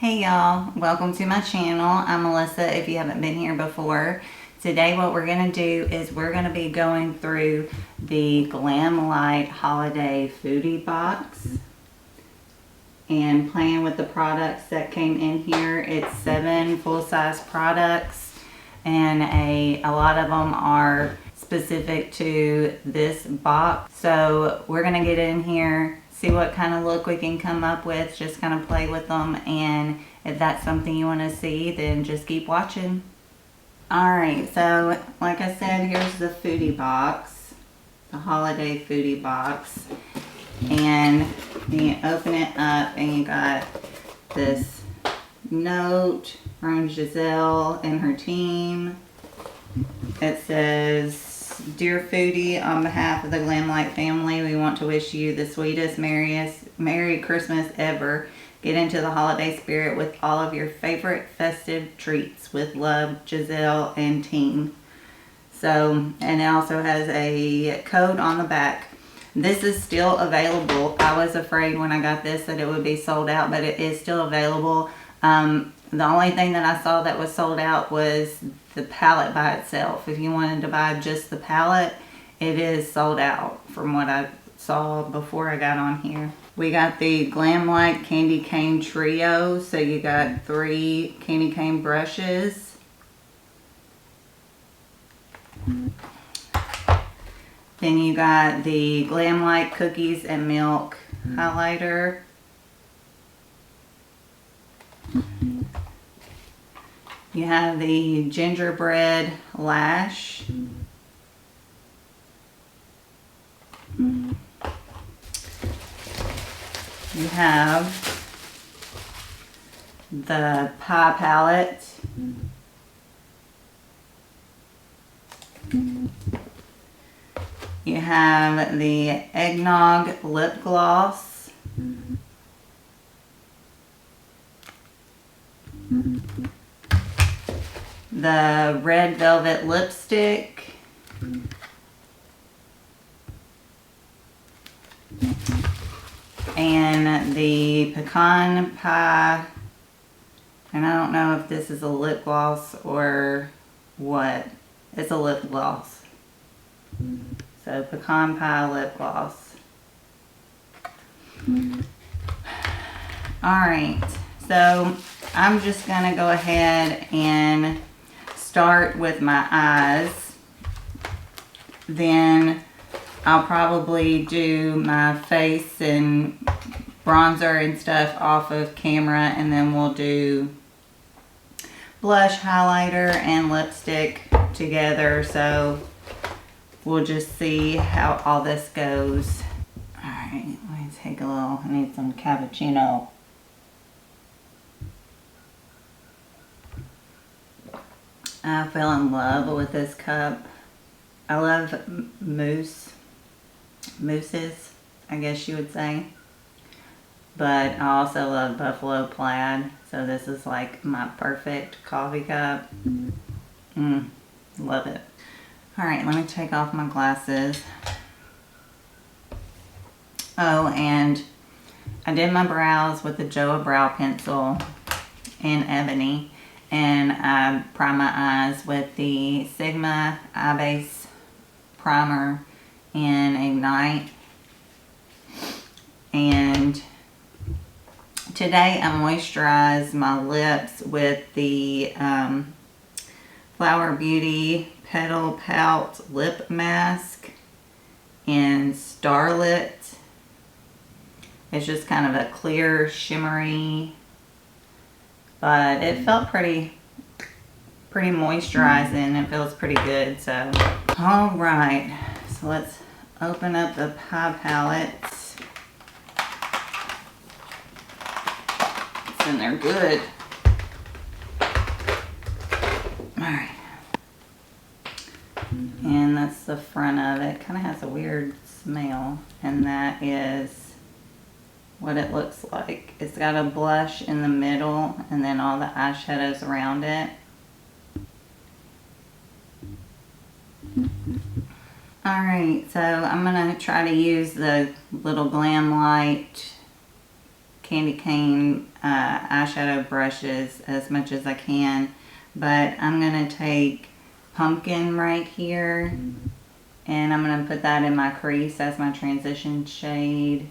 Hey y'all, welcome to my channel. I'm Melissa if you haven't been here before. Today what we're going to do is we're going to be going through the Glamlite Holiday Foodie box and playing with the products that came in here. It's 7 full-size products and a lot of them are specific to this box. So we're going to get in here, see what kind of look we can come up with, just kind of play with them, and if that's something you want to see, then just keep watching. Alright, so like I said, here's the foodie box, the holiday foodie box, and you open it up and you got this note from Giselle and her team. It says, "Dear Foodie, on behalf of the Glamlite family, we want to wish you the sweetest, Merry Christmas ever. Get into the holiday spirit with all of your favorite festive treats. With love, Giselle and team." So, and it also has a code on the back. This is still available. I was afraid when I got this that it would be sold out, but it is still available. The only thing that I saw that was sold out was the palette by itself. If you wanted to buy just the palette, it is sold out from what I saw before I got on here. We got the Glamlite Candy Cane Trio. So you got 3 candy cane brushes. Then you got the Glamlite Cookies and Milk highlighter. You have the gingerbread lash. You have the pie palette. You have the eggnog lip gloss. The red velvet lipstick. And the pecan pie, and I don't know if this is a lip gloss or what. It's a lip gloss. So pecan pie lip gloss. Alright, so I'm just going to go ahead and start with my eyes. Then I'll probably do my face and bronzer and stuff off of camera, and then we'll do blush, highlighter, and lipstick together. So we'll just see how all this goes. Alright, let me take a little, I need some cappuccino. I fell in love with this cup. I love mousses, I guess you would say. But I also love buffalo plaid. So this is like my perfect coffee cup. Love it. Alright, let me take off my glasses. Oh, and I did my brows with the Joa Brow Pencil in Ebony. And I prime my eyes with the Sigma Eye Base Primer in Ignite. And today I moisturize my lips with the Flower Beauty Petal Pout Lip Mask in Starlit. It's just kind of a clear, shimmery, but it felt pretty moisturizing. It feels pretty good. So, all right. So let's open up the pie palettes. And they're good. All right. And that's the front of it. Kind of has a weird smell, and that is what it looks like. It's got a blush in the middle and then all the eyeshadows around it. Alright, so I'm going to try to use the little Glamlite candy cane eyeshadow brushes as much as I can. But I'm going to take pumpkin right here, and I'm going to put that in my crease as my transition shade.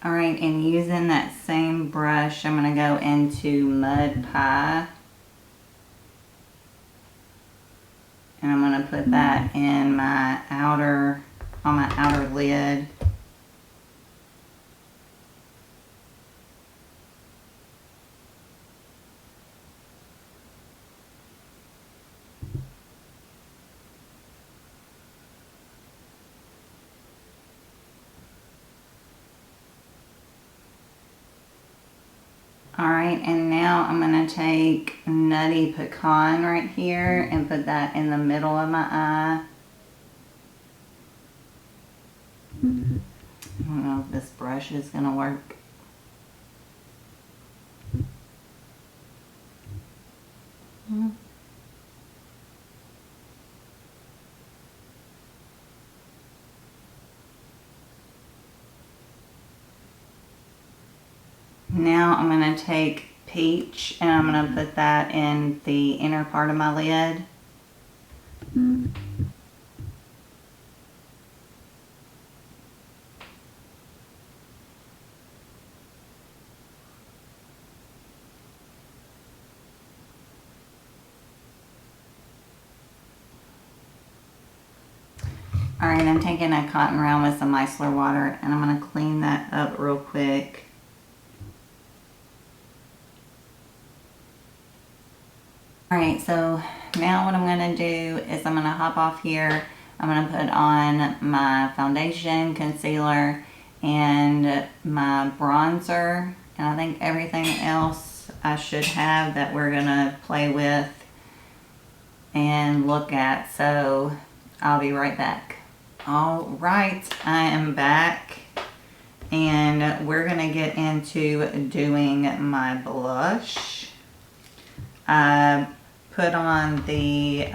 Alright, and using that same brush, I'm going to go into Mud Pie. And I'm going to put that in my outer, on my outer lid. Alright, and now I'm going to take Nutty Pecan right here and put that in the middle of my eye. I don't know if this brush is going to work. Now I'm going to take Peach and I'm going to put that in the inner part of my lid. Alright, I'm taking a cotton round with some micellar water and I'm going to clean that up real quick. Alright, so now what I'm going to do is I'm going to hop off here. I'm going to put on my foundation, concealer, and my bronzer. And I think everything else I should have that we're going to play with and look at. So I'll be right back. Alright, I am back. And we're going to get into doing my blush. I put on the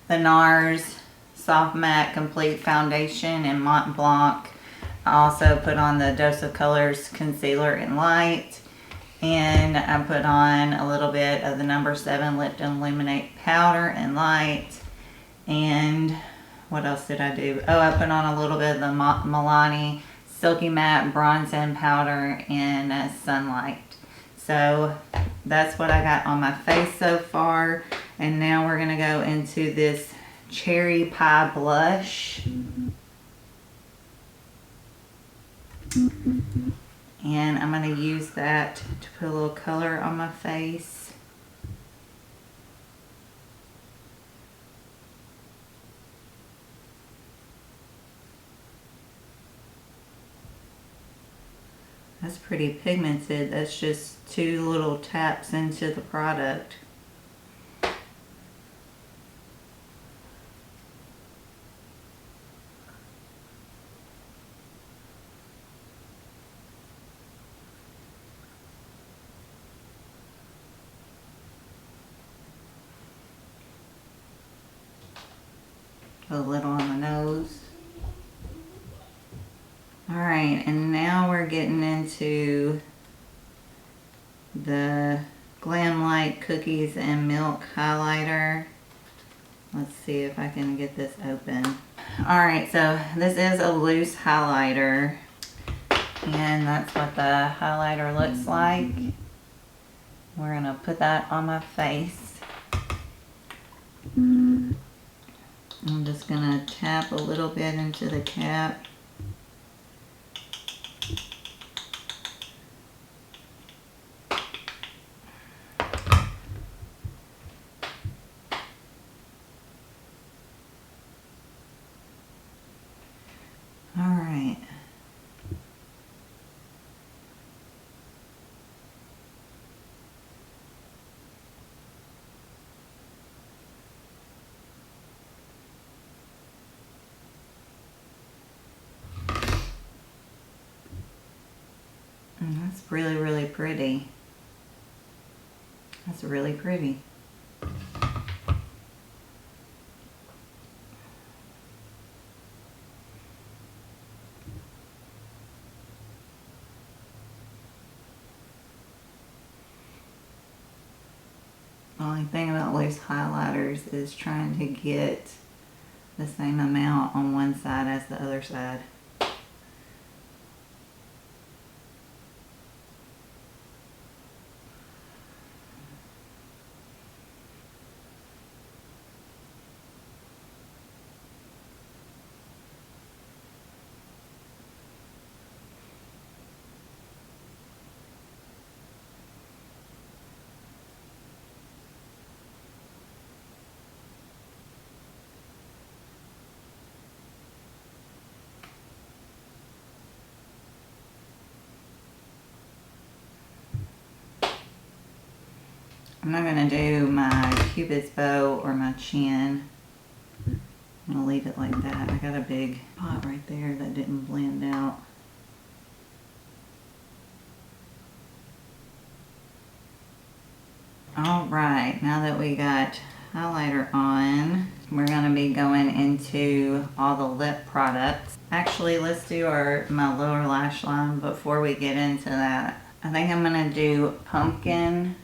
NARS Soft Matte Complete Foundation in Mont Blanc. I also put on the Dose of Colors Concealer in Light. And I put on a little bit of the number 7 Lip Illuminate Powder in Light. And what else did I do? Oh, I put on a little bit of the Milani Silky Matte Bronze-In Powder in Sunlight. So that's what I got on my face so far. And now we're going to go into this Cherry Pie blush. And I'm going to use that to put a little color on my face. That's pretty pigmented. That's just 2 little taps into the product. A little on the nose. Alright, and now we're getting into the Glamlite Cookies and Milk highlighter. Let's see if I can get this open. Alright, so this is a loose highlighter, and that's what the highlighter looks like. We're going to put that on my face. I'm just going to tap a little bit into the cap. Alright. And that's really, really pretty. That's really pretty. The only thing about loose highlighters is trying to get the same amount on one side as the other side. I'm not going to do my cupid's bow or my chin. I'm going to leave it like that. I got a big pot right there that didn't blend out. Alright, now that we got highlighter on, we're going to be going into all the lip products. Actually, let's do my lower lash line before we get into that. I think I'm going to do pumpkin.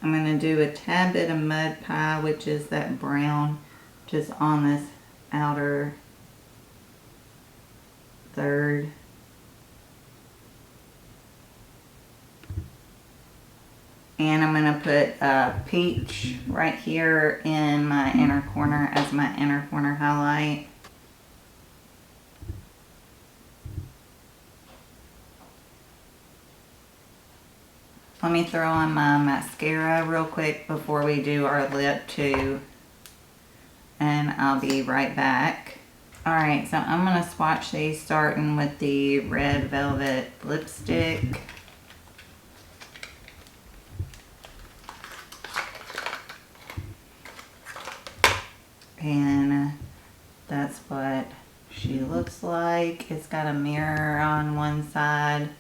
I'm going to do a tad bit of mud pie, which is that brown, just on this outer third. And I'm going to put peach right here in my inner corner as my inner corner highlight. Let me throw on my mascara real quick before we do our lip too. And I'll be right back. Alright, so I'm going to swatch these starting with the Red Velvet lipstick. And that's what she looks like. It's got a mirror on one side.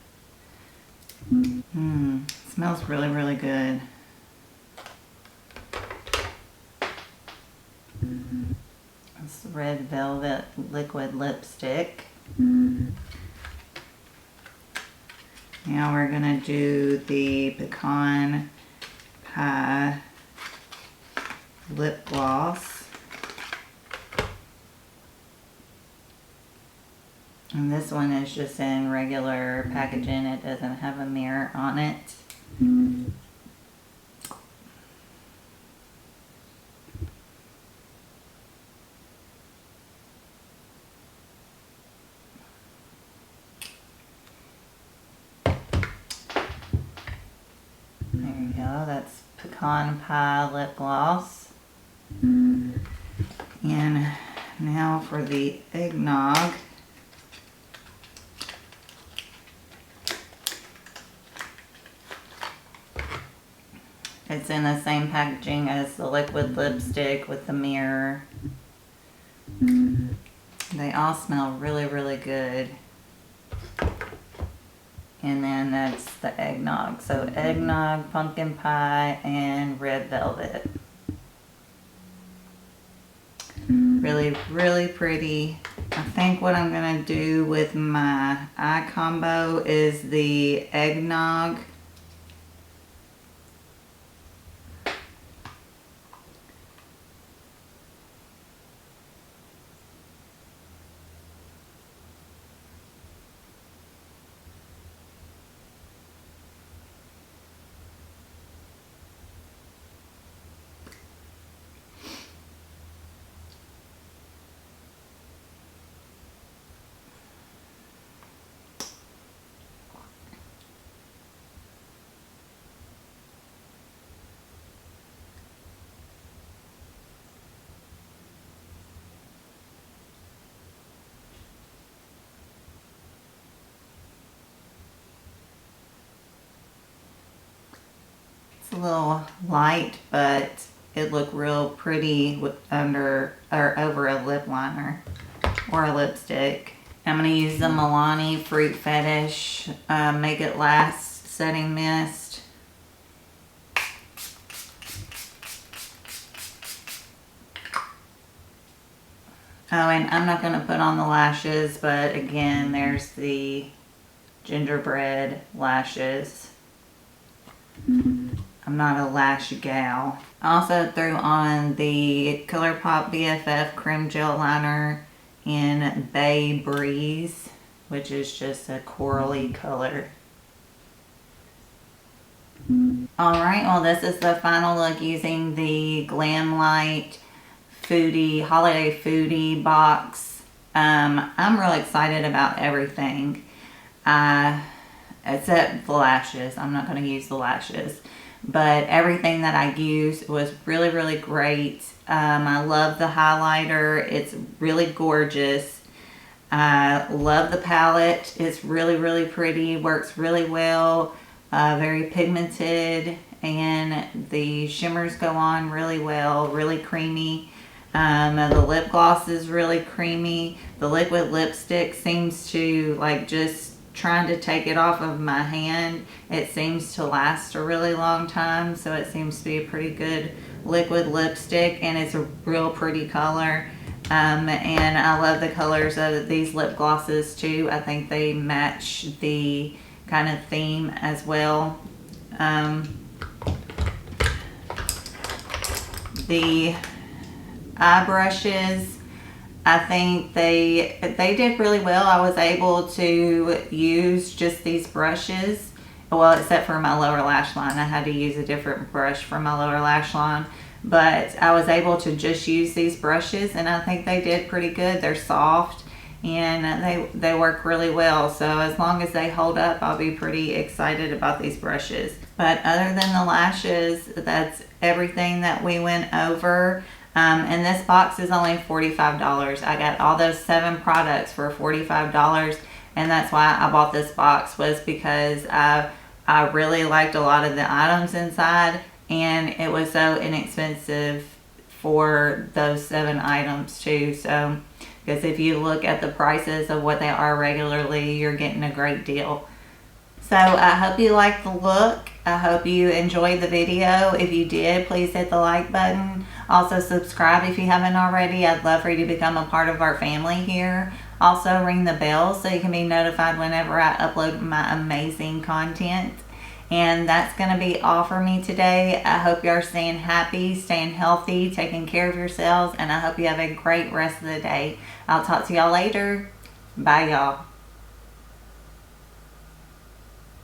Smells really, really good. It's Red Velvet liquid lipstick. Now we're gonna do the Pecan Pie lip gloss. And this one is just in regular packaging. It doesn't have a mirror on it. There you go. That's Pecan Pie lip gloss. And now for the eggnog. It's in the same packaging as the liquid lipstick with the mirror. They all smell really, really good. And then that's the eggnog. So eggnog, pumpkin pie, and red velvet. Really, really pretty. I think what I'm going to do with my eye combo is the eggnog. It's a little light, but it looked real pretty under or over a lip liner or a lipstick. I'm going to use the Milani Fruit Fetish Make It Last Setting Mist. Oh, and I'm not going to put on the lashes, but again, there's the gingerbread lashes. I'm not a lash gal. I also threw on the ColourPop BFF Creme Gel Liner in Bay Breeze, which is just a corally color. Alright, well this is the final look using the Glamlite Foodie, Holiday Foodie box. I'm really excited about everything. Except the lashes. I'm not going to use the lashes. But everything that I used was really, really great. I love the highlighter. It's really gorgeous. I love the palette. It's really, really pretty. Works really well. Very pigmented. And the shimmers go on really well. Really creamy. The lip gloss is really creamy. The liquid lipstick seems to like just trying to take it off of my hand. It seems to last a really long time, so it seems to be a pretty good liquid lipstick, and it's a real pretty color. And I love the colors of these lip glosses too. I think they match the kind of theme as well. The eye brushes, I think they did really well. I was able to use just these brushes, well, except for my lower lash line. I had to use a different brush for my lower lash line, but I was able to just use these brushes, and I think they did pretty good. They're soft and they work really well, so as long as they hold up, I'll be pretty excited about these brushes. But other than the lashes, that's everything that we went over. And this box is only $45. I got all those 7 products for $45, and that's why I bought this box, was because I really liked a lot of the items inside, and it was so inexpensive for those 7 items too. So, because if you look at the prices of what they are regularly, you're getting a great deal. So I hope you liked the look. I hope you enjoyed the video. If you did, please hit the like button. Also subscribe if you haven't already. I'd love for you to become a part of our family here. Also ring the bell so you can be notified whenever I upload my amazing content. And that's going to be all for me today. I hope you are staying happy, staying healthy, taking care of yourselves, and I hope you have a great rest of the day. I'll talk to y'all later. Bye, y'all.